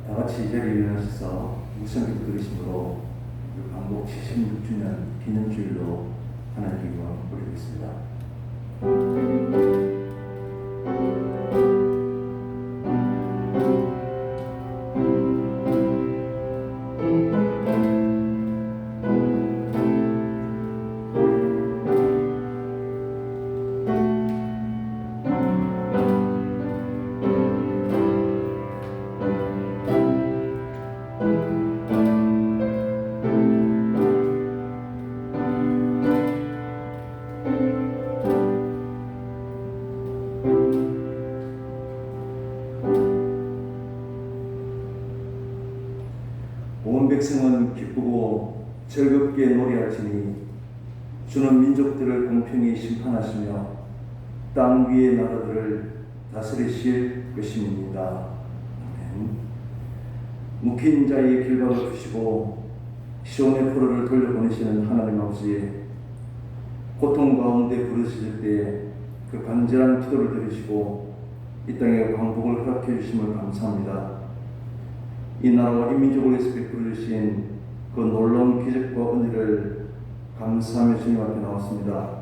다 같이 이 자리에 일어나셔서 묵상기도 들으심으로 광복 76주년 기념주일로 하나님께 영광을 올리겠습니다. 온 백성은 기쁘고 즐겁게 노래할지니 주는 민족들을 공평히 심판하시며 땅 위의 나라들을 다스리실 것입니다. 아멘. 묶인 자의 길박을 푸시고 시온의 포로를 돌려보내시는 하나님 아버지, 고통 가운데 부르실 때 그 간절한 기도를 들으시고 이 땅에 광복을 허락해 주심을 감사합니다. 이 나라와 이 민족을 위해서 베풀어 주신 그 놀라운 기적과 은혜를 감사하며 주님 앞에 나왔습니다.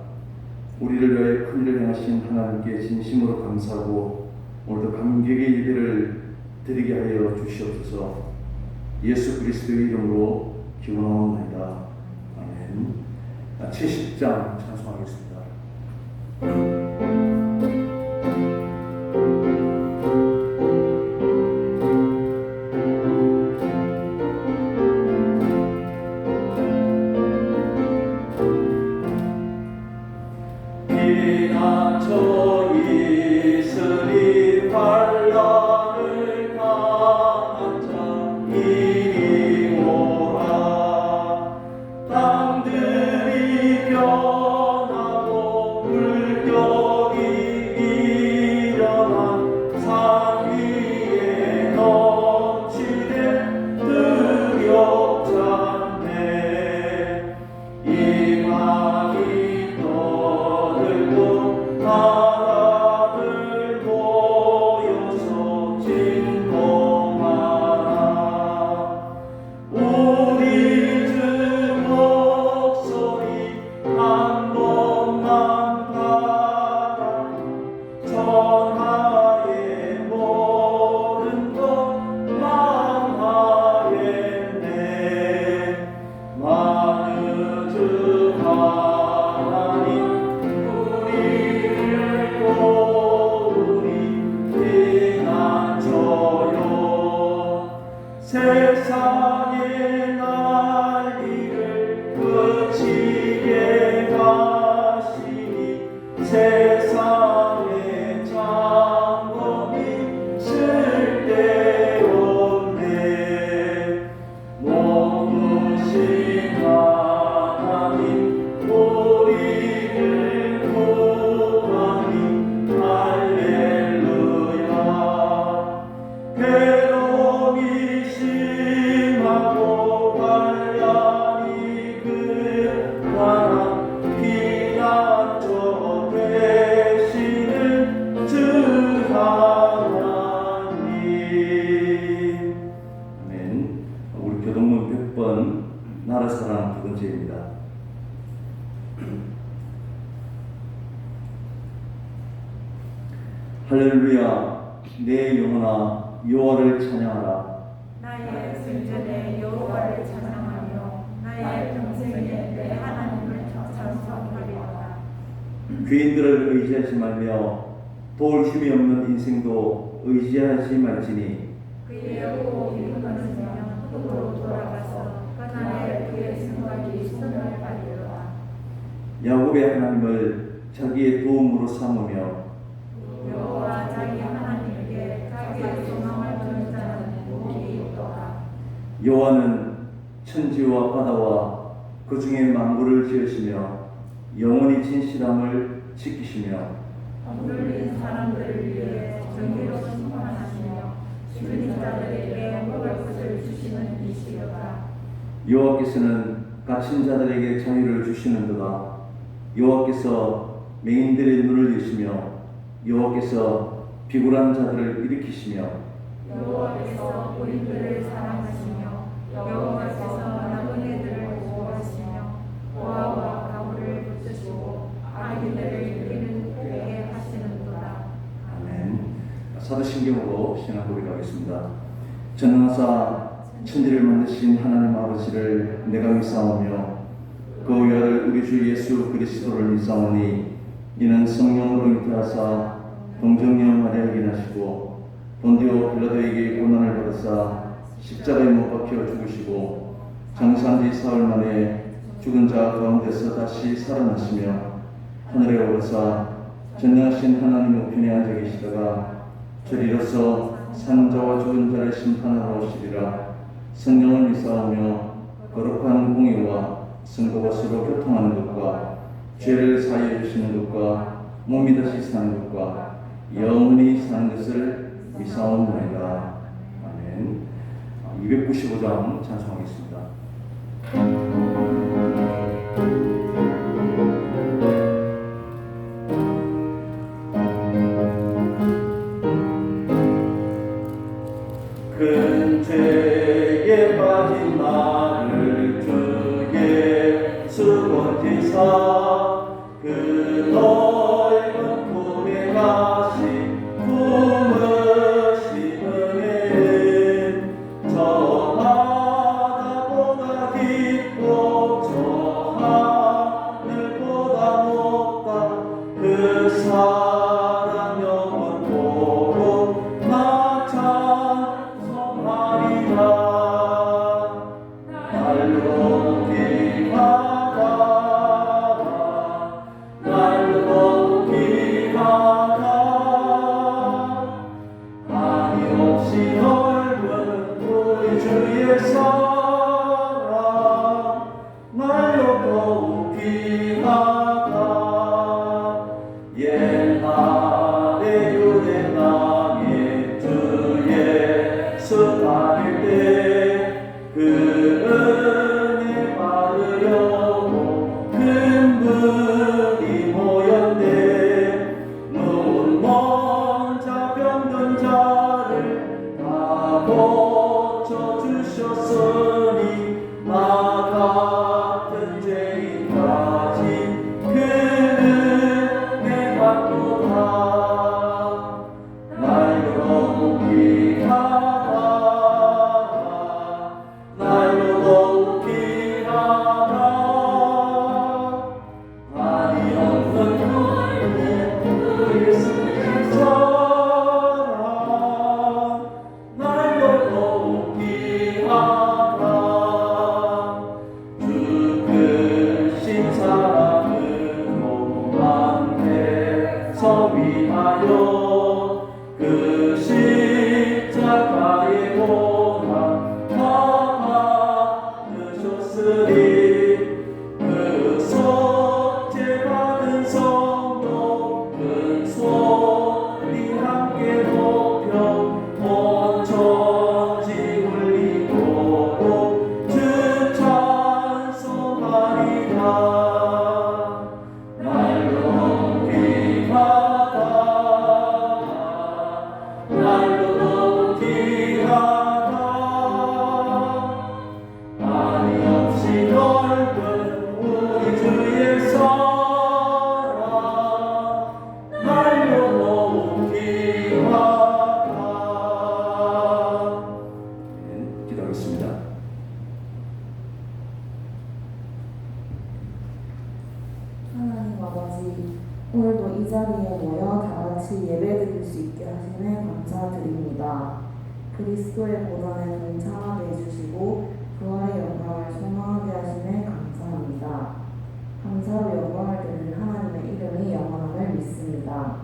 우리를 위하여 큰 일을 행하신 하나님께 진심으로 감사하고 오늘도 감격의 예배를 드리게 하여 주시옵소서. 예수 그리스도의 이름으로 기원하옵나이다. 아멘. 70장 찬송하겠습니다. 세상의 난리를 그치게 하시니 세상의 장엄이 쓸데없네. 모두신 하나님 우리를 구하니 할렐루야. 괴로움이 심하고 환난이 극한한 피난처 되시는 주 하나님. 아멘. 우리 교동문 100번 나라사랑 두 번째입니다. 할렐루야. 내 영혼아 여호와를 찬양하라. 나의 생전에 여호와를 찬양하며 나의 평생에 내 하나님을 찬송하리로다. 귀인들을 의지하지 말며 도울 힘이 없는 인생도 의지하지 말지니 그의 호흡이 끊어지면 흙으로 돌아가서 그날에 그의 생각이 소멸하리로다. 야곱의 하나님을 자기의 도움으로 삼으며 여호와 자기 하나님에게 자기의 소망을 두는 자는 복이 있도다. 여호와는 천지와 바다와 그 중에 만물을 지으시며 영원히 진실함을 지키시며 억눌린 사람들을 위해 정의로 심판하시며 죽은 자들에게 먹을 것을 주시는 이시로다. 여호와께서는 갇힌 자들에게 자유를 주시는도다. 여호와께서 맹인들의 눈을 여시며 여호와께서 비굴한 자들을 일으키시며 여호와께서 우리들을 사랑하시며 여호와께서 나그네들을 보호하시며 고아와 가부를 붙드시고 아기들을 이기는 되게 하시는도다. 아멘. 사도신경으로 신앙 고백하겠습니다. 전능하사 천지를 만드신 하나님 아버지를 내가 믿사오며 그 외아들 우리 주 예수 그리스도를 믿사오니 이는 성령으로 잉태하사 동정녀 마리아에게 나시고 본디오 빌라도에게 고난을 받으사 십자가에 못 박혀 죽으시고 장사한 지 사흘 만에 죽은 자 가운데서 다시 살아나시며 하늘에 오르사 전능하신 하나님 우편에 앉아 계시다가 저리로서 산 자와 죽은 자를 심판하러 오시리라. 성령을 믿사오며 거룩한 공의와 성도가 서로 교통하는 것과 죄를 사하여 주시는 것과 몸이 다시 사는 것과 영원히 사는 것을 믿사옵나이다. 아멘. 295장 찬송하겠습니다. 큰 죄에 빠진 나를 주의 수고지사 그 넓은 품에 가시 품으신 은혜는 저 바다보다 깊고 저 하늘보다 높다. 그 사랑 영원토록 나 찬송하리라. 날로 높이하라 날로 높이하라. 아니없이 넓은 우리 주의 사랑 날로 높이하라. 옛날에 유대 땅에 주 예수 다닐 때 그 은혜 받으려고 큰 무리 모였네. 눈먼 자 병든 자를 다 고쳐주셨으니 나 같은 죄인까지 그 은혜 받도다. 날로 높이하라 날로 높이하라. 아니 없는 우리 예수 사랑 날로 높이하라. 주 크신 사랑으로 만대서 위하여 그 십자가의 고난 다 받으셨으니 그 속죄 받은 성도 큰 소리 함께 높여 온 천지 울리도록 주 찬송하리라. 날로 높이하라 날로 높이하라. 아니 없이 넓은 우리 주의 사랑 날로 높이하라. 기도하겠습니다. 하나님 아버지, 오늘도 이 자리에 모여 다 같이 예배드릴 수 있게 하심에 감사드립니다. 그리스도의 고난에 동참하게 해주시고 부활의 영광을 소망하게 하심에 감사합니다. 감사로 영광을 드리는 하나님의 이름이 영원함을 믿습니다.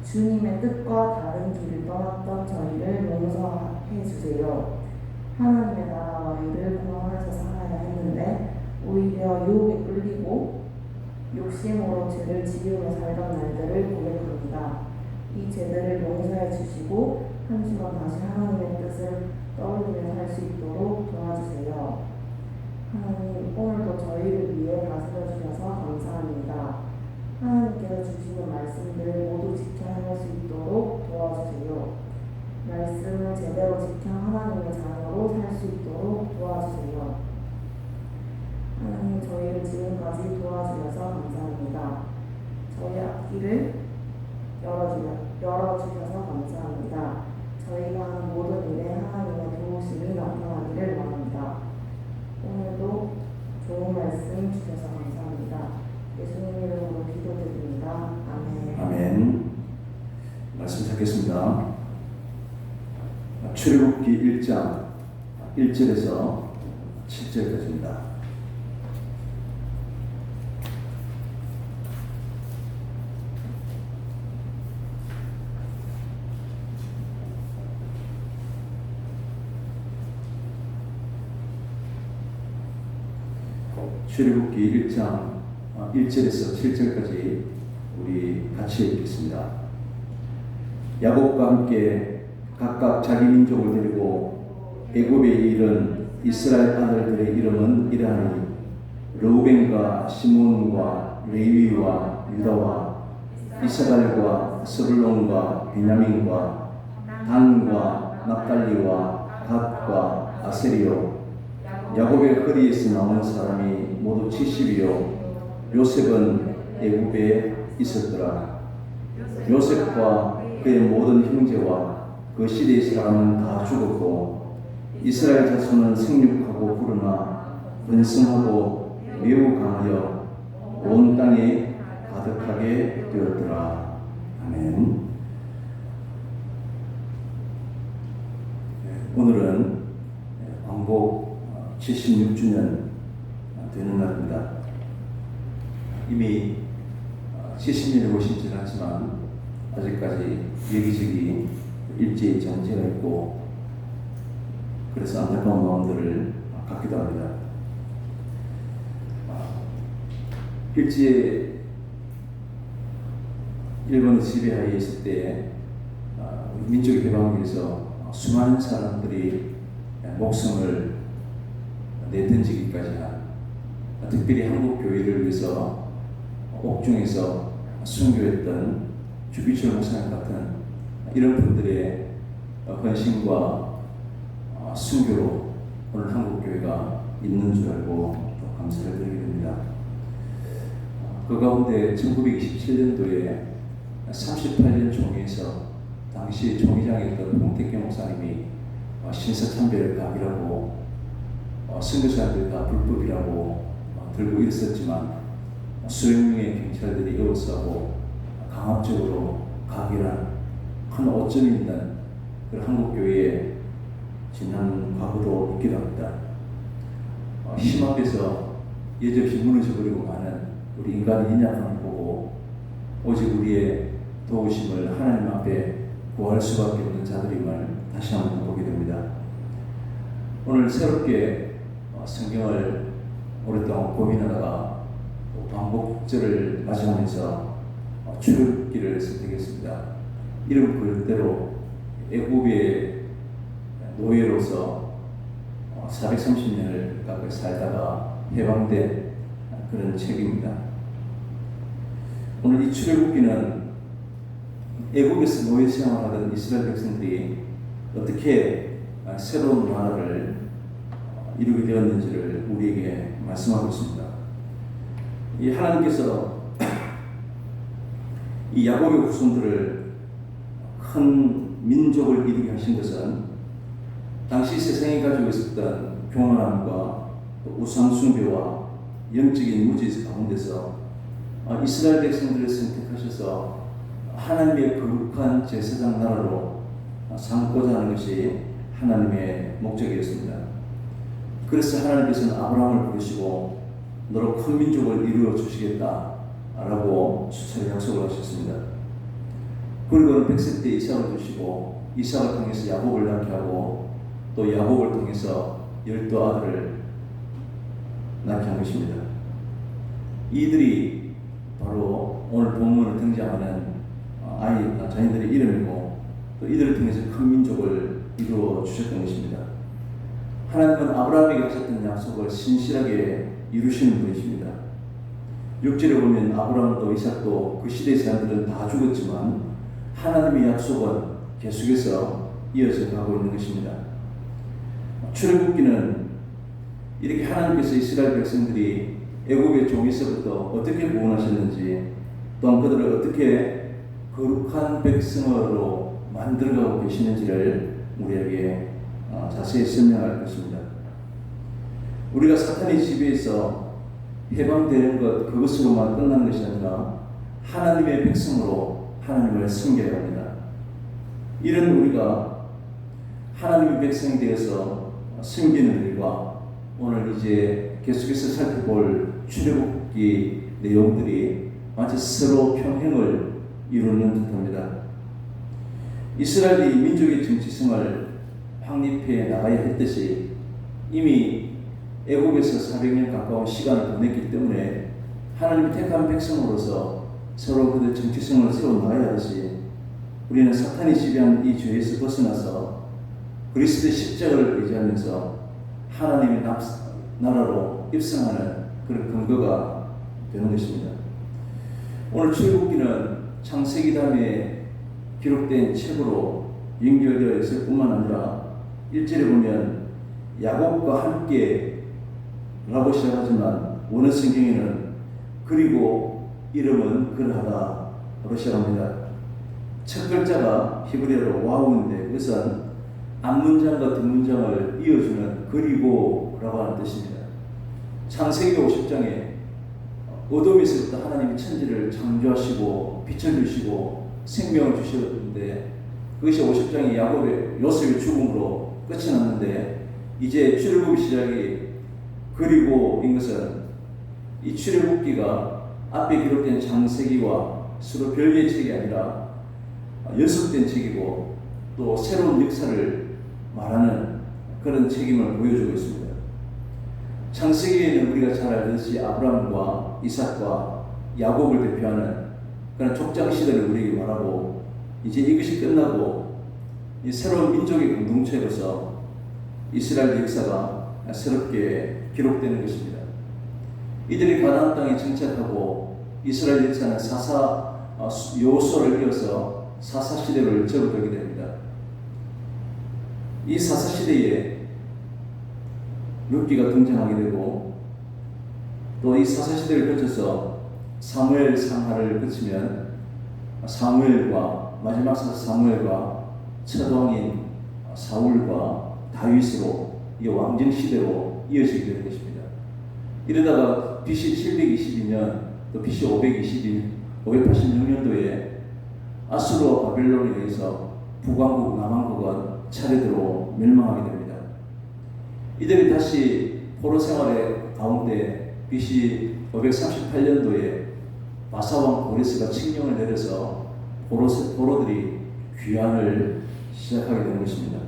주님의 뜻과 다른 길을 떠났던 저희를 용서해 주세요. 하나님의 나라와 의를 구하면서 살아야 했는데 오히려 유혹에 끌리고 욕심으로 죄를 지으며 살던 날들을 고백합니다. 이 죄들을 용서해 주시고 한 주간 다시 하나님의 뜻을 떠올리며 살 수 있도록 도와주세요. 하나님, 오늘도 저희를 위해 다스려 주셔서 감사합니다. 하나님께서 주시는 말씀들을 모두 지켜 행할 수 있도록 도와주세요. 말씀을 제대로 지켜 하나님의 자녀로 살 수 있도록 도와주세요. 하나님, 저희를 지금까지 도와주셔서 감사합니다. 저희 앞길을 열어주셔서 감사합니다. 저희가 하는 모든 일에 하나님의 도우심이 나타나기를 바랍니다. 오늘도 좋은 말씀 주셔서 감사합니다. 예수님 이름으로 기도드립니다. 아멘. 아멘. 말씀 찾겠습니다. 출애굽기 1장 1절에서 7절까지입니다. 출애굽기 1장 1절에서 7절까지 우리 같이 읽겠습니다. 야곱과 함께 각각 자기 민족을 데리고 애굽에 이른 이스라엘 아들들의 이름은 이러하니 르우벤과 시몬과 레위와 유다와 이사갈과 스불론과 베냐민과 단과 납달리와 갓과 아세리요 야곱의 허리에서 나온 사람이 모두 70이요 요셉은 애굽에 있었더라. 요셉과 그의 모든 형제와 그 시대의 사람은 다 죽었고 이스라엘 자손은 생육하고 부르나 번성하고 매우 강하여 온 땅에 가득하게 되었더라. 아멘. 오늘은 왕복 76주년 되는 날입니다. 이미 70년이 훨씬 지났지만 아직까지 여기저기 일제히 정체가 있고 그래서 안타까운 마음들을 갖기도 합니다. 일제 일본의 지배하에 있을 때 우리 민족의 해방을 위해서 수많은 사람들이 목숨을 내던지기까지 한 특별히 한국 교회를 위해서 옥중에서 순교했던 주기철 목사님 같은 이런 분들의 헌신과 순교로 오늘 한국 교회가 있는 줄 알고 또 감사를 드리게 됩니다. 그 가운데 1927년도에 38년 총회에서 당시 총회장이었던 홍택경 목사님이 신사참배를 각이라고 선교사들이 다 불법이라고 들고 있었지만 수백 명의 경찰들이 에워싸고 강압적으로 각이란 큰 오점이 있는 그런 한국교회에 지난 과거도 있기도 합니다. 힘 앞에서 여지없이 무너져버리고 마는 우리 인간의 연약함을 보고 오직 우리의 도우심을 하나님 앞에 구할 수밖에 없는 자들임을 다시 한번 보게 됩니다. 오늘 새롭게 성경을 오랫동안 고민하다가 반복절을 맞이하면서 출애굽기를 선택했습니다. 이름 그대로 애굽의 노예로서 430년을 가까이 살다가 해방된 그런 책입니다. 오늘 이 출애굽기는 애굽에서 노예 생활하던 이스라엘 백성들이 어떻게 새로운 나라를 이루게 되었는지를 우리에게 말씀하고 있습니다. 이 하나님께서 이 야곱의 후손들을 큰 민족을 이루게 하신 것은 당시 세상이 가지고 있었던 교만함과 우상숭배와 영적인 무지 가운데서 이스라엘 백성들을 선택하셔서 하나님의 거룩한 제사장 나라로 삼고자 하는 것이 하나님의 목적이었습니다. 그래서 하나님께서는 아브라함을 부르시고 너로 큰 민족을 이루어 주시겠다라고 수차례 약속을 하셨습니다. 그리고는 100세 때 이삭을 주시고 이삭을 통해서 야곱을 낳게 하고 또 야곱을 통해서 12 아들을 낳게 한 것입니다. 이들이 바로 오늘 본문에 등장하는 자녀들의 이름이고 또 이들을 통해서 큰 민족을 이루어 주셨던 것입니다. 하나님은 아브라함에게 하셨던 약속을 신실하게 이루시는 분이십니다. 6절에 보면 아브라함도 이삭도 그 시대의 사람들은 다 죽었지만 하나님의 약속은 계속해서 이어져 가고 있는 것입니다. 출애굽기는 이렇게 하나님께서 이스라엘 백성들이 애굽의 종에서부터 어떻게 구원하셨는지, 또한 그들을 어떻게 거룩한 백성으로 만들어가고 계시는지를 우리에게 자세히 설명할 것입니다. 우리가 사탄의 지배에서 해방되는 것, 그것으로만 끝나는 것이 아니라 하나님의 백성으로 하나님을 섬겨야 합니다. 이런 우리가 하나님의 백성이 되어서 섬기는 일과 오늘 이제 계속해서 살펴볼 출애굽기 내용들이 마치 서로 평행을 이루는 듯합니다. 이스라엘이 민족의 정치성을 확립해 나가야 했듯이 이미 애굽에서 400년 가까운 시간을 보냈기 때문에 하나님이 택한 백성으로서 서로 그들 정치성을 세워 나가야 하듯이 우리는 사탄이 지배한 이 죄에서 벗어나서 그리스도의 십자가를 의지하면서 하나님의 나라로 입성하는 그런 근거가 되는 것입니다. 오늘 출애굽기는 창세기 다음에 기록된 책으로 연결되어 있을 뿐만 아니라 1절에 보면 야곱과 함께 라고 시작하지만 원어 성경에는 그리고 이름은 그러하다로 시작합니다. 첫 글자가 히브리어로 와우인데 그것은 앞문장과 뒷문장을 이어주는 그리고라고 하는 뜻입니다. 창세기 50장에 어둠에서부터 하나님이 천지를 창조하시고 빛을 주시고 생명을 주셨는데 그것이 50장이 야곱의 요셉의 죽음으로 끝이 났는데 이제 출애굽 시작이 그리고인 것은 이 출애굽기가 앞에 기록된 창세기와 서로 별개의 책이 아니라 연속된 책이고 또 새로운 역사를 말하는 그런 책임을 보여주고 있습니다. 창세기에는 우리가 잘 알듯이 아브라함과 이삭과 야곱을 대표하는 그런 족장 시대를 우리에게 말하고 이제 이것이 끝나고 이 새로운 민족의 공동체로서 이스라엘 역사가 새롭게 기록되는 것입니다. 이들이 가나안 땅에 정착하고 이스라엘 역사는 여호수아를 이어서 사사시대를 접어들게 됩니다. 이 사사시대에 룻기가 등장하게 되고 또 이 사사시대를 거쳐서 사무엘 상하를 거치면 사무엘과 마지막 사무엘과 첫 왕인 사울과 다윗으로 이 왕정 시대로 이어지게 되는 것입니다. 이러다가 BC 722년 또 BC 586년도에 아수르와 바벨론에 의해서 북왕국 남왕국은 차례대로 멸망하게 됩니다. 이들이 다시 포로 생활의 가운데 BC 538년도에 바사왕 고레스가 칙령을 내려서 포로들이 귀환을 시작하게 되는 것입니다.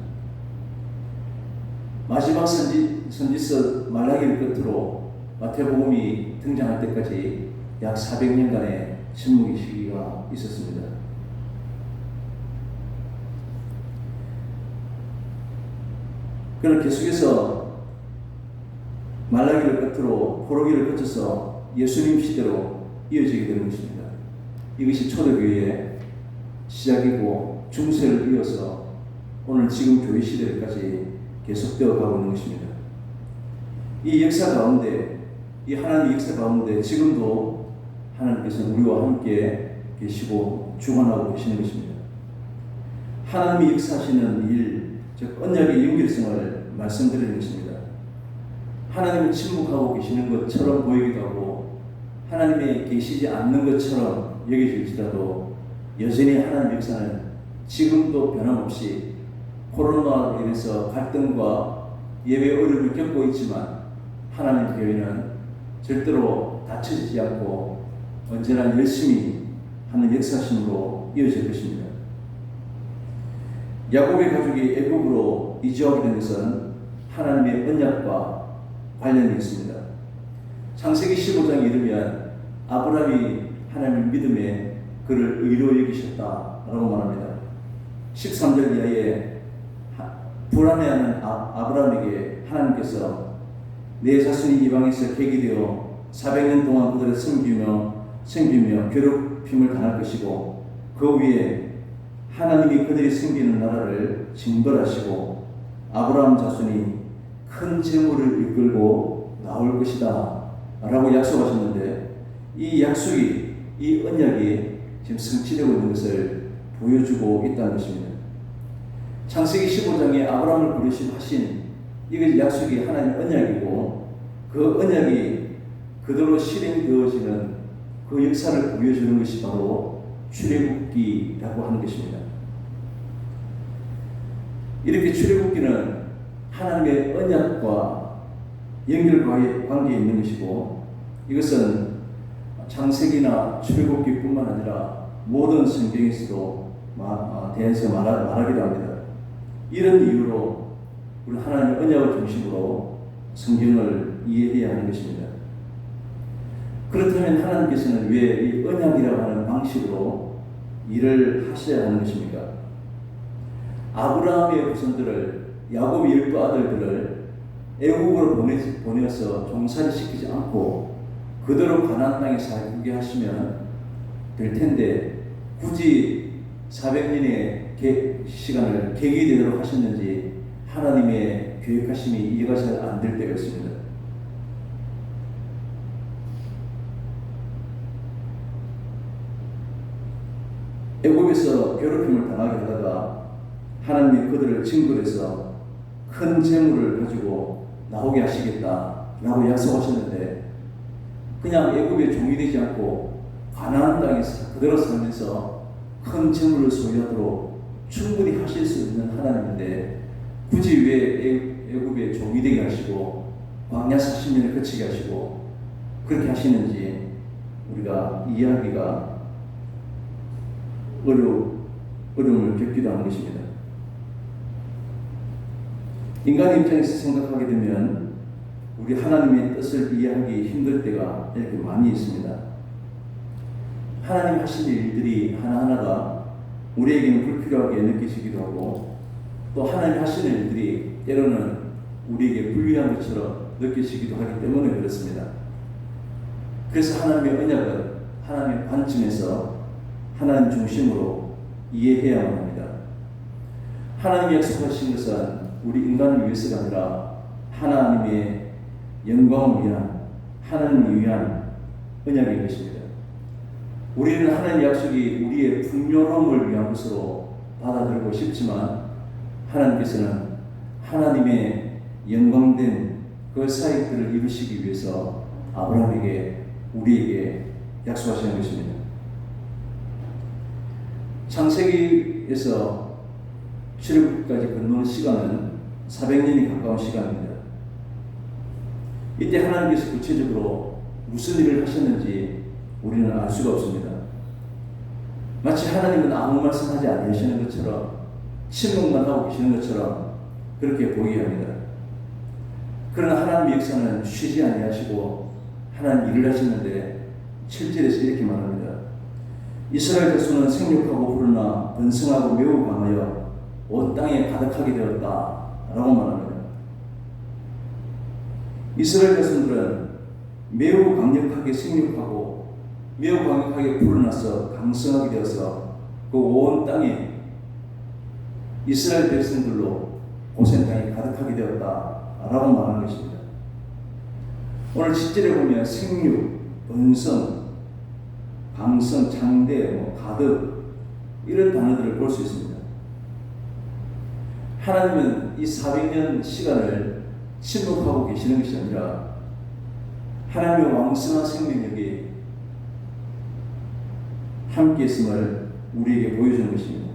마지막 선지서 말라기를 끝으로 마태복음이 등장할 때까지 약 400년간의 침묵의 시기가 있었습니다. 그는 계속해서 말라기를 끝으로 포로기를 거쳐서 예수님 시대로 이어지게 되는 것입니다. 이것이 초대교회의 시작이고 중세를 이어서 오늘 지금 교회 시대까지 계속되어 가고 있는 것입니다. 이 역사 가운데, 이 하나님의 역사 가운데 지금도 하나님께서는 우리와 함께 계시고 주관하고 계시는 것입니다. 하나님이 역사하시는 일, 즉 언약의 연결성을 말씀드리는 것입니다. 하나님은 침묵하고 계시는 것처럼 보이기도 하고 하나님이 계시지 않는 것처럼 여겨질지라도 여전히 하나님의 역사는 지금도 변함없이 코로나로 인해서 갈등과 예배 어려움을 겪고 있지만 하나님 교회는 절대로 닫혀지지 않고 언제나 열심히 하는 역사심으로 이어질 것입니다. 야곱의 가족이 애굽으로 이주하게 된 것은 하나님의 언약과 관련이 있습니다. 창세기 15장에 이르면 아브라함이 하나님의 믿음에 그를 의로 여기셨다라고 말합니다. 13절 이하에 불안해하는 아브라함에게 하나님께서 내 자손이 이방에서 객이 되어 400년 동안 그들을 섬기며 괴롭힘을 당할 것이고 그 위에 하나님이 그들이 섬기는 나라를 징벌하시고 아브라함 자손이 큰 재물을 이끌고 나올 것이다 라고 약속하셨는데, 이 약속이, 이 언약이 지금 성취되고 있는 것을 보여주고 있다는 것입니다. 창세기 15장에 아브라함을 부르심하신 이것이 약속이 하나님의 언약이고, 그 언약이 그대로 실행되어지는 그 역사를 보여주는 것이 바로 출애굽기라고 하는 것입니다. 이렇게 출애굽기는 하나님의 언약과 연결관계에 있는 것이고, 이것은 창세기나 출애굽기뿐만 아니라 모든 성경에서도 대해서 말하기도 합니다. 이런 이유로 우리 하나님의 언약을 중심으로 성경을 이해해야 하는 것입니다. 그렇다면 하나님께서는 왜 이 언약이라고 하는 방식으로 일을 하셔야 하는 것입니까? 아브라함의 후손들을, 야곱의 10 아들들을 애국으로 보내서 종살이 시키지 않고 그대로 가나안 땅에 살게 하시면 될 텐데, 굳이 400년의 시간을 계기되도록 하셨는지 하나님의 계획하심이 이해가 잘 안 될 때가 있습니다. 애굽에서 괴롭힘을 당하게 하다가 하나님이 그들을 징벌해서 큰 재물을 가지고 나오게 하시겠다라고 약속하셨는데, 그냥 애굽의 종이 되지 않고 가나안 땅에서 그대로 살면서 큰 재물을 소유하도록 충분히 하실 수 있는 하나님인데, 굳이 왜 애굽의 종이 되게 하시고 광야 40년을 거치게 하시고 그렇게 하시는지 우리가 이해하기가 어려움을 겪기도 하는 것입니다. 인간의 입장에서 생각하게 되면 우리 하나님의 뜻을 이해하기 힘들 때가 이렇게 많이 있습니다. 하나님 하신 일들이 하나하나가 우리에게는 불필요하게 느껴지기도 하고, 또 하나님 하시는 일들이 때로는 우리에게 불리한 것처럼 느껴지기도 하기 때문에 그렇습니다. 그래서 하나님의 언약은 하나님의 관점에서 하나님 중심으로 이해해야만 합니다. 하나님이 약속하신 것은 우리 인간을 위해서가 아니라 하나님의 영광을 위한, 하나님을 위한 언약인 것입니다. 우리는 하나님의 약속이 우리의 풍요로움을 위한 것으로 받아들이고 싶지만, 하나님께서는 하나님의 영광된 그 사역들을 이루시기 위해서 아브라함에게, 우리에게 약속하시는 것입니다. 창세기에서 출애굽까지 건너는 시간은 400년이 가까운 시간입니다. 이때 하나님께서 구체적으로 무슨 일을 하셨는지 우리는 알 수가 없습니다. 마치 하나님은 아무 말씀하지 않으시는 것처럼, 침묵만 하고 계시는 것처럼 그렇게 보이게 합니다. 그러나 하나님의 역사는 쉬지 아니하시고 하나님 일을 하시는데 7절에서 이렇게 말합니다. 이스라엘 백성은 생육하고 불어나 번성하고 매우 강하여 온 땅에 가득하게 되었다 라고 말합니다. 이스라엘 백성들은 매우 강력하게 생육하고 매우 강력하게 불어나서 강성하게 되어서 그 온 땅에 이스라엘 백성들로 고센 땅이 가득하게 되었다 라고 말하는 것입니다. 오늘 10절에 보면 생육, 번성, 강성, 창대, 가득 이런 단어들을 볼 수 있습니다. 하나님은 이 400년 시간을 침묵하고 계시는 것이 아니라 하나님의 왕성한 생명력이 함께 있음을 우리에게 보여주는 것입니다.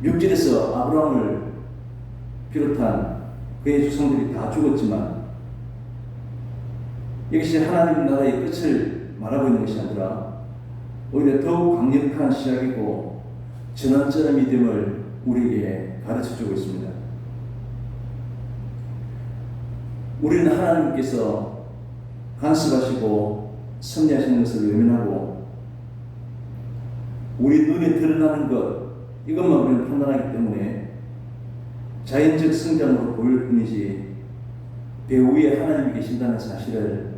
6절에서 아브라함을 비롯한 그의 조상들이 다 죽었지만, 이것이 하나님 나라의 끝을 말하고 있는 것이 아니라 오히려 더욱 강력한 시작이고 전환점의 믿음을 우리에게 가르쳐주고 있습니다. 우리는 하나님께서 간섭하시고 섭리하시는 것을 외면하고 우리 눈에 드러나는 것, 이것만 우리는 판단하기 때문에 자연적 성장으로 보일 뿐이지 배후에 하나님이 계신다는 사실을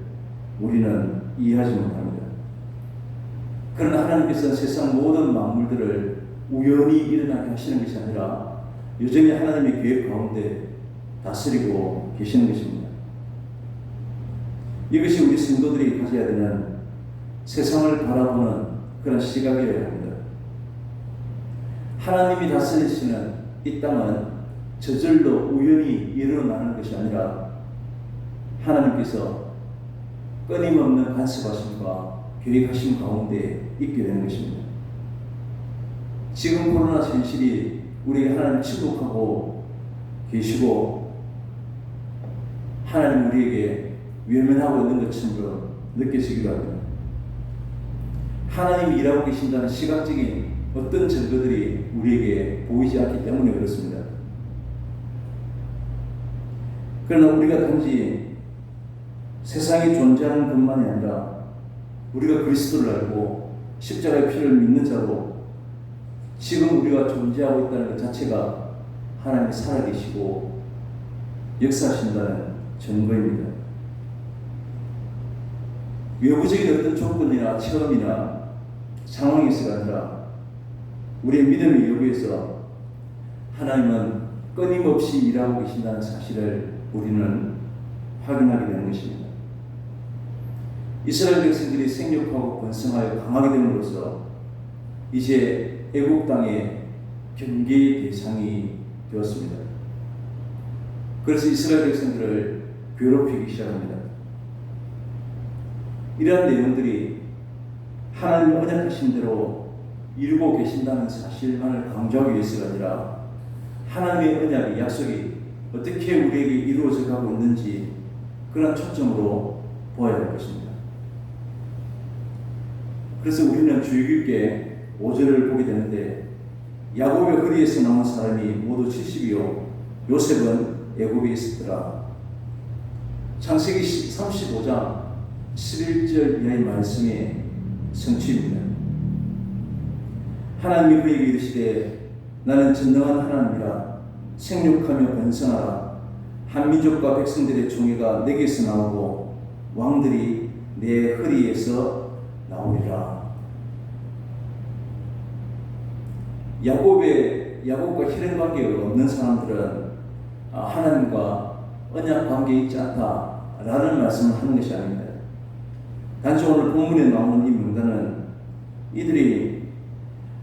우리는 이해하지 못합니다. 그러나 하나님께서는 세상 모든 만물들을 우연히 일어나게 하시는 것이 아니라 여전히 하나님의 계획 가운데 다스리고 계시는 것입니다. 이것이 우리 성도들이 가져야 되는 세상을 바라보는 그런 시각이어야 합니다. 하나님이 다스리시는 이 땅은 저절로 우연히 일어나는 것이 아니라 하나님께서 끊임없는 간섭하심과 계획하심 가운데 있게 되는 것입니다. 지금 코로나 현실이 우리 하나님 축복하고 계시고 하나님 우리에게 외면하고 있는 것처럼 느껴지기도 합니다. 하나님이 일하고 계신다는 시각적인 어떤 증거들이 우리에게 보이지 않기 때문에 그렇습니다. 그러나 우리가 단지 세상에 존재하는 것만이 아니라 우리가 그리스도를 알고 십자가의 피를 믿는 자로 지금 우리가 존재하고 있다는 것 자체가 하나님이 살아계시고 역사하신다는 증거입니다. 외부적인 어떤 조건이나 체험이나 상황에서가 아니라 우리의 믿음의 여부에서 하나님은 끊임없이 일하고 계신다는 사실을 우리는 확인하게 되는 것입니다. 이스라엘 백성들이 생육하고 번성하여 강하게 됨으로써 이제 애국 땅의 경계의 대상이 되었습니다. 그래서 이스라엘 백성들을 괴롭히기 시작합니다. 이러한 내용들이 하나님의 언약하신 대로 이루고 계신다는 사실만을 강조하기 위해서가 아니라 하나님의 언약의 약속이 어떻게 우리에게 이루어져 가고 있는지 그런 초점으로 보아야 할 것입니다. 그래서 우리는 주의 깊게 5절을 보게 되는데 야곱의 허리에서 나온 사람이 모두 70이요 요셉은 애굽에 있었더라. 창세기 35장 11절 이하의 말씀의 성취입니다. 하나님이 그에게 이르시되 나는 전능한 하나님이라 생육하며 번성하라. 한 민족과 백성들의 종회가 내게서 나오고 왕들이 내 허리에서 나오리라. 야곱과 혈연 관계가 없는 사람들은 하나님과 언약 관계에 있지 않다라는 말씀을 하는 것이 아닙니다. 단지 오늘 본문에 나오는 이 명단은 이들이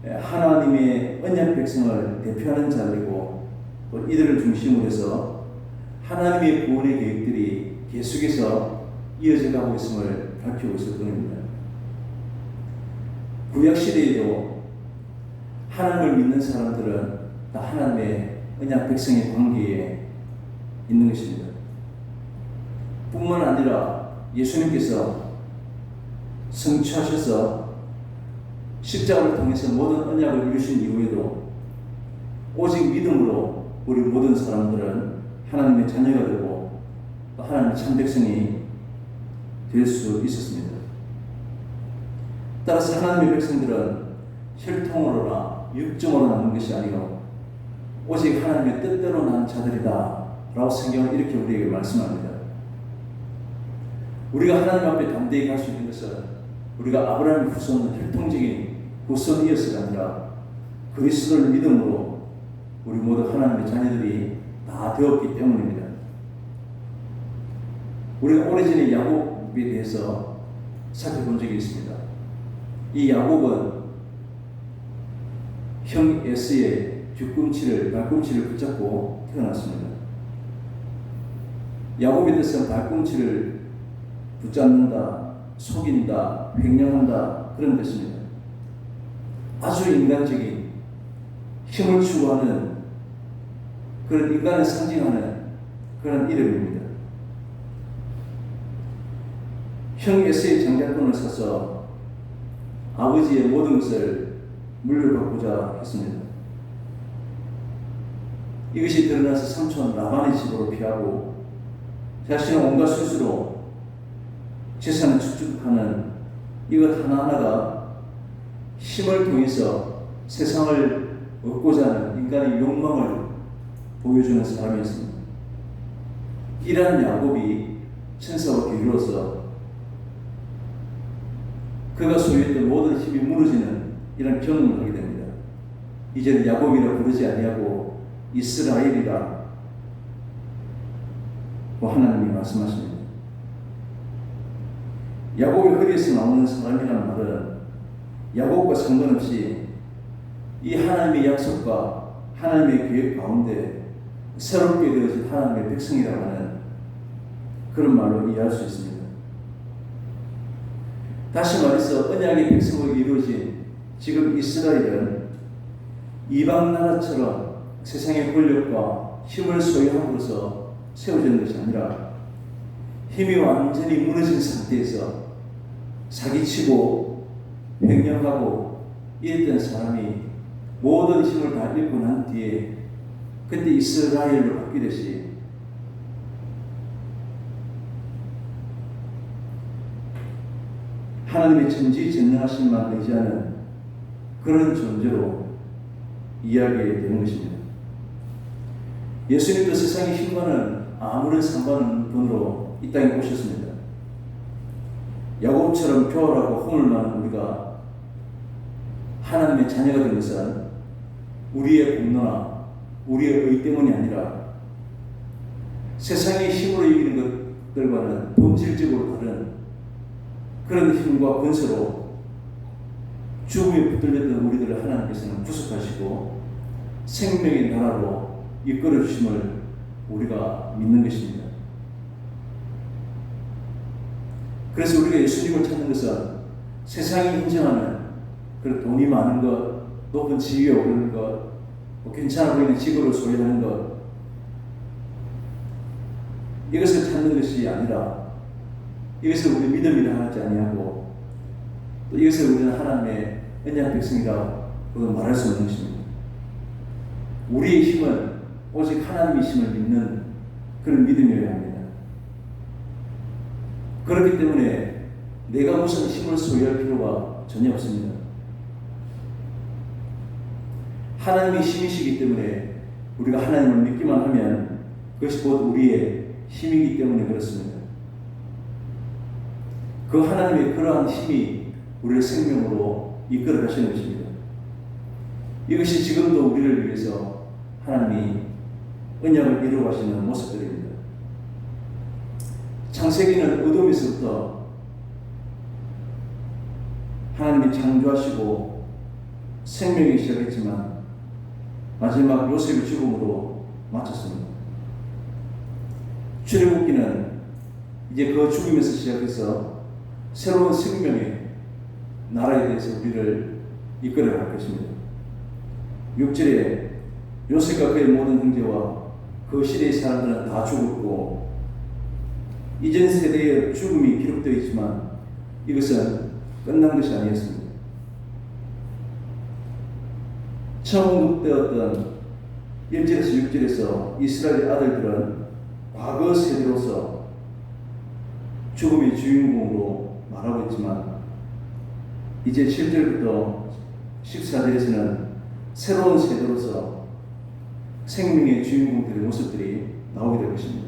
하나님의 언약 백성을 대표하는 자들이고 또 이들을 중심으로 해서 하나님의 구원의 계획들이 계속해서 이어져 가고 있음을 밝히고 있을 뿐입니다. 구약시대에도 하나님을 믿는 사람들은 다 하나님의 언약 백성의 관계에 있는 것입니다. 뿐만 아니라 예수님께서 성취하셔서 십자가를 통해서 모든 언약을 이루신 이후에도 오직 믿음으로 우리 모든 사람들은 하나님의 자녀가 되고 또 하나님의 참 백성이 될 수 있었습니다. 따라서 하나님의 백성들은 혈통으로나 육정으로 나는 것이 아니요 오직 하나님의 뜻대로 난 자들이다 라고 성경은 이렇게 우리에게 말씀합니다. 우리가 하나님 앞에 담대히 갈 수 있는 것은 우리가 아브라함의 후손, 혈통적인 후손이어서가 아니라 그리스도를 믿음으로 우리 모두 하나님의 자녀들이 다 되었기 때문입니다. 우리가 오래전에 야곱에 대해서 살펴본 적이 있습니다. 이 야곱은 형 에스의 발꿈치를 붙잡고 태어났습니다. 야곱의 뜻은 발꿈치를 붙잡는다, 속인다, 횡령한다 그런 뜻입니다. 아주 인간적인 힘을 추구하는 그런 인간을 상징하는 그런 이름입니다. 형 에스의 장자권을 사서 아버지의 모든 것을 물려받고자 했습니다. 이것이 드러나서 삼촌 라반의 집으로 피하고 자신의 온갖 수수로 재산을 축적하는 이것 하나하나가 힘을 통해서 세상을 얻고자 하는 인간의 욕망을 보여주는 사람이었습니다. 이러한 야곱이 천사와 이루어서 그가 소유했던 모든 힘이 무너지는 이런 경험을 하게 됩니다. 이제는 야곱이라 부르지 아니하고 이스라엘이라 하나님이 말씀하십니다. 야곱의 허리에서 나오는 사람이라는 말은 야곱과 상관없이 이 하나님의 약속과 하나님의 계획 가운데 새롭게 되어진 하나님의 백성이라고 하는 그런 말로 이해할 수 있습니다. 다시 말해서 언약의 백성으로 이루어진 지금 이스라엘은 이방 나라처럼 세상의 권력과 힘을 소유함으로써 세워지는 것이 아니라 힘이 완전히 무너진 상태에서 사기치고 횡령하고 이랬던 사람이 모든 힘을 다 잃고 난 뒤에 그때 이스라엘로 바뀌듯이 하나님의 전지전능하심만 의지하는 그런 존재로 이야기하게 되는 것입니다. 예수님도 세상의 힘과는 아무런 상관없는 이 땅에 오셨습니다. 야곱처럼 교활하고 허물 많은 우리가 하나님의 자녀가 된 것은 우리의 공로나 우리의 의 때문이 아니라 세상의 힘으로 이기는 것들과는 본질적으로 다른 그런 힘과 권세로 죽음에 붙들렸던 우리들을 하나님께서는 구속하시고 생명의 나라로 이끌어 주심을 우리가 믿는 것입니다. 그래서 우리가 예수님을 찾는 것은 세상이 인정하는 그런 돈이 많은 것, 높은 지위에 오르는 것, 괜찮아 보이는 직업을 소유하는 것, 이것을 찾는 것이 아니라 이것을 우리 믿음이라 하지 아니하고 또 이것을 우리는 하나님의 언약 백성이라고 말할 수 없는 것입니다. 우리의 힘은 오직 하나님의 힘을 믿는 그런 믿음이어야 합니다. 그렇기 때문에 내가 무슨 힘을 소유할 필요가 전혀 없습니다. 하나님이 힘이시기 때문에 우리가 하나님을 믿기만 하면 그것이 곧 우리의 힘이기 때문에 그렇습니다. 그 하나님의 그러한 힘이 우리를 생명으로 이끌어 가시는 것입니다. 이것이 지금도 우리를 위해서 하나님이 언약을 이루어 가시는 모습들입니다. 창세기는 어둠에서부터 하나님이 창조하시고 생명이 시작했지만 마지막 요셉의 죽음으로 마쳤습니다. 출애굽기는 이제 그 죽음에서 시작해서 새로운 생명의 나라에 대해서 우리를 이끌어 갈 것입니다. 6절에 요셉과 그의 모든 형제와 그 시대의 사람들은 다 죽었고 이전 세대의 죽음이 기록되어 있지만 이것은 끝난 것이 아니었습니다. 처음 언급되었던 1절에서 6절에서 이스라엘의 아들들은 과거 세대로서 죽음의 주인공으로 말하고 있지만 이제 7절부터 14절에서는 새로운 세대로서 생명의 주인공들의 모습들이 나오게 될 것입니다.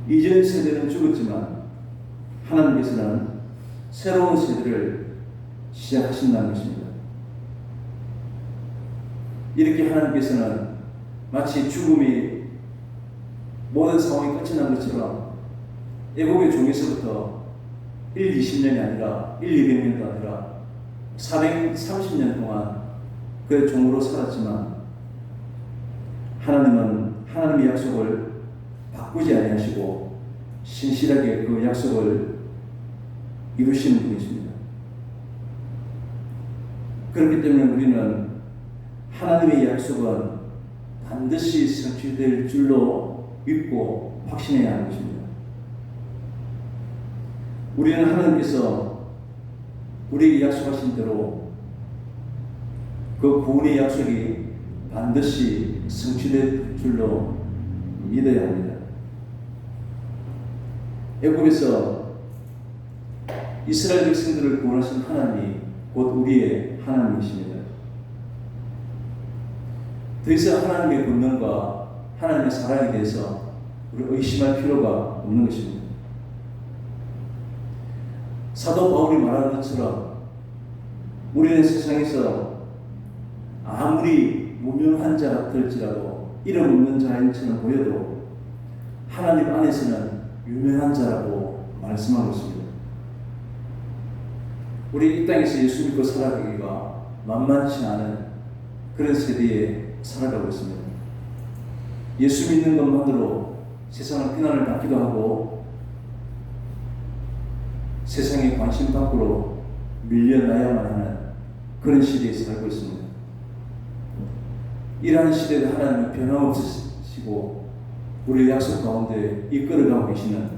이전 세대는 죽었지만 하나님께서는 새로운 세대를 시작하신다는 것입니다. 이렇게 하나님께서는 마치 죽음이 모든 상황이 끝이 난 것처럼 애국의 종에서부터 20년이 아니라 200년도 아니라 430년 동안 그의 종으로 살았지만 하나님은 하나님의 약속을 바꾸지 아니하시고 신실하게 그 약속을 이루시는 분이십니다. 그렇기 때문에 우리는 하나님의 약속은 반드시 성취될 줄로 믿고 확신해야 하는 것입니다. 우리는 하나님께서 우리에게 약속하신 대로 그 구원의 약속이 반드시 성취될 줄로 믿어야 합니다. 애굽에서 이스라엘 백성들을 구원하신 하나님이 곧 우리의 하나님이십니다. 더 이상 하나님의 권능과 하나님의 사랑에 대해서 우리 의심할 필요가 없는 것입니다. 사도 바울이 말하는 것처럼 우리는 세상에서 아무리 무명한 자 같을지라도 이름 없는 자인처럼 보여도 하나님 안에서는 유명한 자라고 말씀하고 있습니다. 우리 이 땅에서 예수 믿고 살아가기가 만만치 않은 그런 세대에 살아가고 있습니다. 예수 믿는 것만으로 세상을 피난을 받기도 하고 세상의 관심 밖으로 밀려나야만 하는 그런 시대에 살고 있습니다. 이러한 시대에 하나님은 변함없으시고 우리의 약속 가운데 이끌어가고 계시는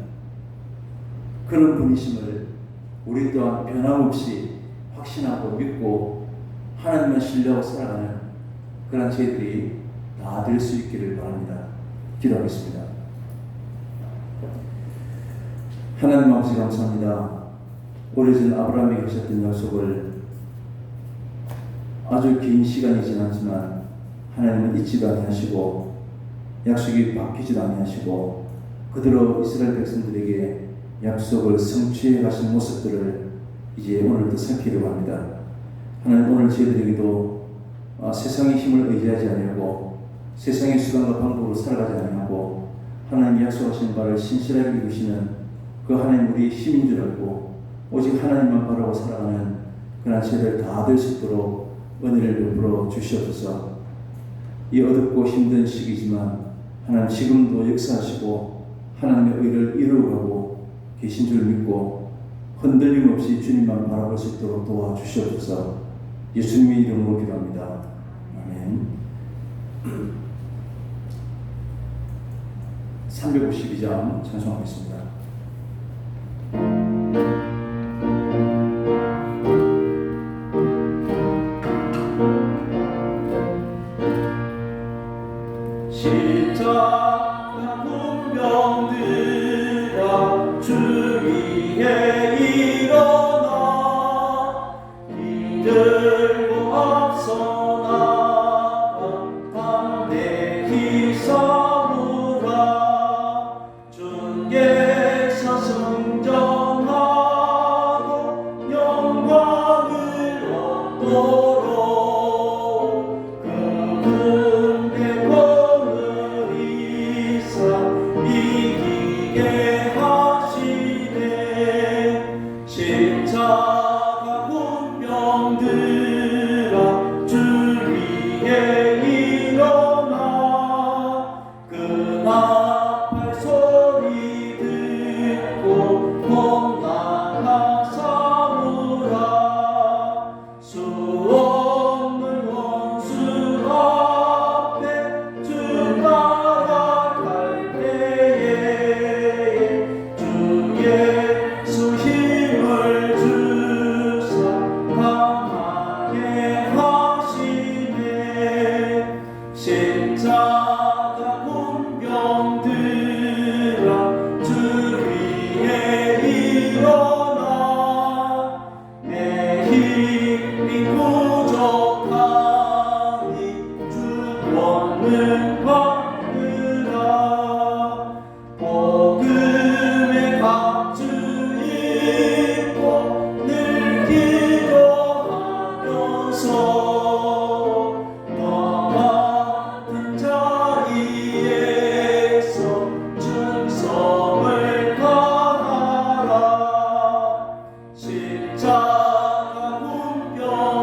그런 분이심을 우리 또한 변함없이 확신하고 믿고 하나님만 신뢰하고 살아가는 그런 저희들이 다 될 수 있기를 바랍니다. 기도하겠습니다. 하나님 아버지 감사합니다. 오래전 아브라함에게 하셨던 약속을 아주 긴 시간이 지났지만 하나님은 잊지도 아니하시고 약속이 바뀌지도 아니하시고 그대로 이스라엘 백성들에게 약속을 성취해 가신 모습들을 이제 오늘도 살피려고 합니다. 하나님 오늘 저희들에게도 세상의 힘을 의지하지 아니하고 세상의 수단과 방법으로 살아가지 아니하고 하나님이 약속하신 바를 신실하게 이루시는 그 하나님 우리의 힘인 줄 알고 오직 하나님만 바라고 살아가는 그런 저희들 다 될 수 있도록 은혜를 베풀어 주시옵소서. 이 어둡고 힘든 시기지만 하나님 지금도 역사하시고 하나님의 의를 이루어가고 계신 줄 믿고 흔들림 없이 주님만 바라볼 수 있도록 도와주시옵소서. 예수님의 이름으로 기도합니다. 아멘. 352장 찬송하겠습니다. 십자가 문병들아 주 위에 일어나 힘들고 앞서 나가 담대히 싸우라 주께서 승전하고 영광을 얻도록 이기게 하시네. 십자가 군병들아 주 위에 일어나 그 나팔 소리 듣고 험난한 싸우라 수 없는 원수 앞에 주 따라갈 때에 주 예수 힘을 주사 강하게 하시네. 십자가 군병들아 주 위에 일어나 내 힘이 부족하니 주 권능 받으라 복음의 갑주 입고 늘 기도하면서 너와 같은 자리에서 충성을 다하라. 십자가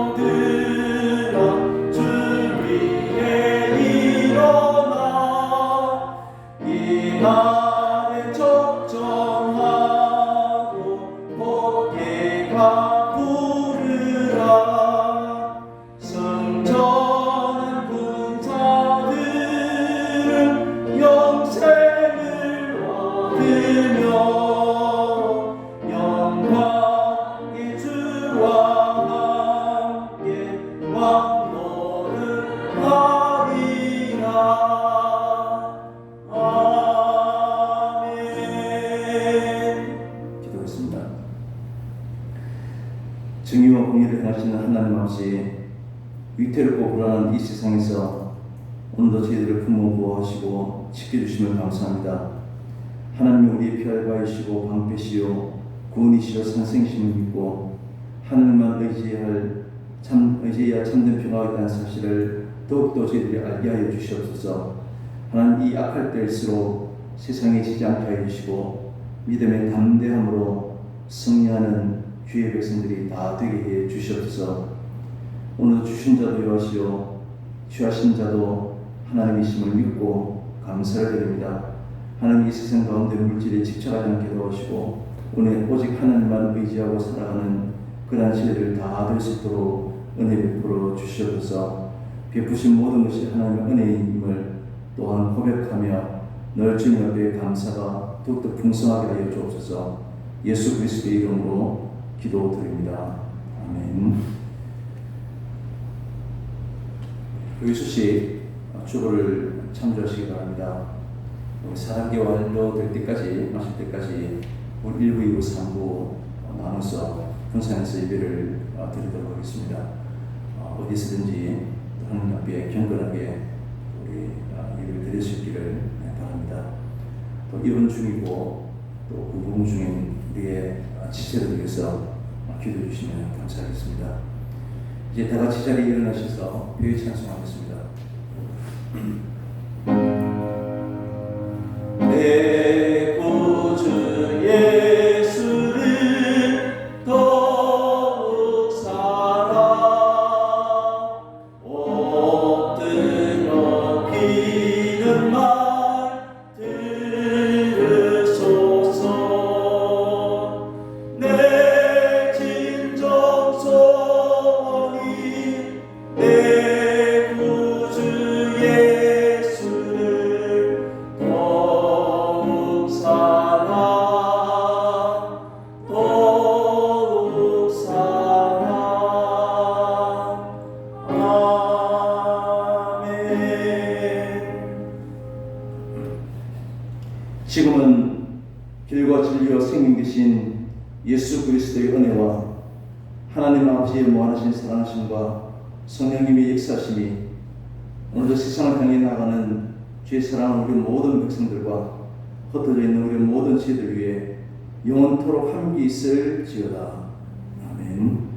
군병들아 주 위에 일어나 이 날에 적정하고 곧게 가 부르라. 승천한 군사들은 영생을 얻으며 영광의 주와 함께 왕노를 하리라. 아멘. 기도하겠습니다. 정의와 공의를 행하시는 하나님 아버지, 위태롭고 불안한 이 세상에서 오늘도 저희들을 품어 보호하시고 지켜주심을 감사합니다. 하나님이 우리의 피알바이시고 방패시요 구원이시요 산생심을 믿고 하늘만 의지해야 할 참 의지야 참된 평화가 있다는 사실을 더욱더 저희들이 알게 하여 주시옵소서. 하나님, 이 악할 때일수록 세상에 지지 않게 하여 주시고 믿음의 담대함으로 승리하는 주의 백성들이 다 되게 해 주시옵소서. 오늘 주신 자도 여호와시오 취하신 자도 하나님이심을 믿고 감사를 드립니다. 하나님, 이 세상 가운데 물질에 집착하지 않게 도와주시고 오늘 오직 하나님만 의지하고 살아가는 그러한 시대를 다 될 수 있도록 은혜 베풀어 주시옵소서. 베푸신 모든 것이 하나님의 은혜임을 또한 고백하며 늘 주님 앞에 감사가 더욱더 풍성하게 하여 주옵소서. 예수 그리스도의 이름으로 기도드립니다. 아멘. 의수씨 주보를 참조하시기 바랍니다. 사단계 완료될 때까지, 마칠 때까지 1부, 2부, 3부 나눠서 분산해서 예배를 드리도록 하겠습니다. 어디서든지 하나님 앞에 경건하게 우리 예배를 드릴 수 있기를 바랍니다. 또 입원 중이고 또 구분 중인 우리의 지체를 위해서 기도해 주시면 감사하겠습니다. 이제 다 같이 자리에 일어나셔서 예배 찬송하겠습니다. 내 구주 예수를 더욱 사랑 엎드려 기는 말 들으소서. 내 진정 소원이 내 구주 예수를 더욱 사랑 더욱 사랑. 아멘. 지금은 길과 진리와 생명 되신 예수 그리스도의 은혜와 하나님 아버지의 무한하신 사랑하심과 성령님의 역사심이 오늘도 세상을 향해 나가는 주의 사랑하는 우리 모든 백성들과 흩어져 있는 우리 모든 지혜들 위해 영원토록 함께 있을지어다. 아멘.